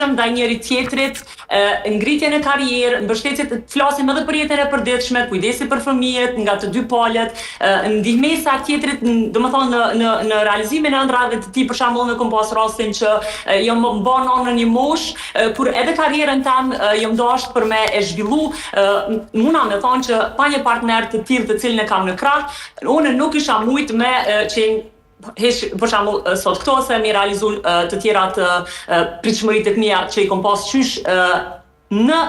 ndaj njëri tjetrit, ngritjen e karrierë, mbështetje të flasim edhe për jetën e përditshme, kujdesi për fëmijët nga të dy palët, ndihmesa tjetrit, domethënë në realizimin e ëndrave të tij, për shembull në kom pas rastin që jam bë në një moshë kur edhe karrierën tam jam dashur për me e zhvillu, muna me thonë që pa një partner të tillë të cilin e kam në krah, unë nuk isha mujt me qenë për shembull sot këto se mi realizu të tjerat pritshmëritë e mia që i kom pas qysh në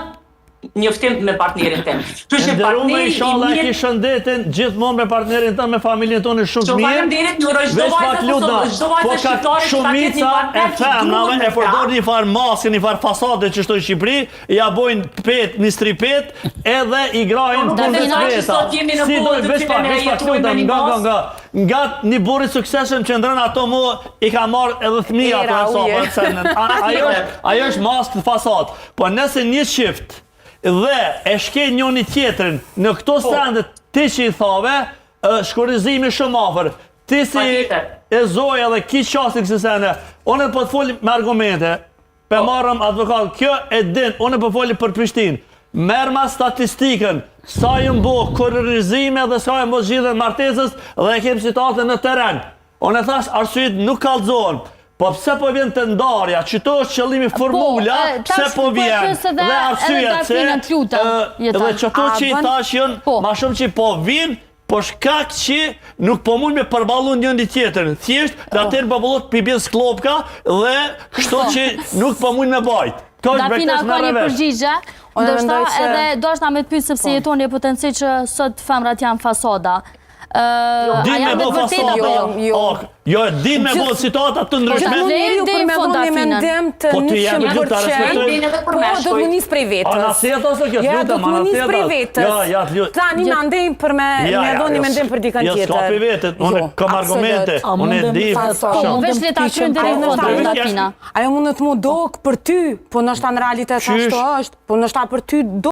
njoftim me partnerin tim. Ndërrume inshallah e ki shëndetin gjithmonë me partnerin tënë, me familjen tonë shumë mirë. Faleminderit, Nuro, çdo vajzë ka shumica e femnave e përdor një farë maske, një farë fasade që shto në Shqipëri, ja bojnë pet, një stri pet, edhe i grajnë kundës veta. Nga një burri suksesshëm që ndrën ato mu i ka marrë edhe thmija ajo është maskë të fasad. Po nëse një qift dhe e shkel njëri tjetrin në këto sendet ti që i thave, shkurizimi shumë afër. Ti si e zoja dhe ki qasë kësi sene, unë po të foli me argumente, pe marrëm advokat, kjo e din, unë po foli për Prishtinë. Merë ma statistikën, sa jënë bo kurrizime dhe sa jënë bo zgjidhjen martesës dhe e kem situatën në teren. Unë e thash, arsyet nuk kallëzohen. Po pse po vjen të ndarja, që to është qëllimi formula, pse po vjen, dhe arsyet se, dhe që to që i thash jënë, ma shumë që po vjen, po shkak që nuk po mund me përballu njëri tjetrin. Thjesht, dhe atër përballot pibjen sklopka dhe kështu që nuk po mund me bajt. Dafina ka një përgjigje, edhe do është na me të pytë sepse jetoni e potenci që sot femrat janë fasada. Din me bo fasada, jo, din me bo situata të ndryshme. Gjithmonë njeriu për me dhoni me mendim të 100%, po do të më nis prej vetës. Anaset ose kjo Ja, do të më nis prej vetës. Tani më ndim për me dhoni mendim për dikën tjetër. Jo, s'ka për vetet, unë kam argumente, unë e di. Vesh le ta kryejmë deri në fund, Dafina. Ajo mund të më dok për ty, po ndoshta në realitet ashtu është, po ndoshta për ty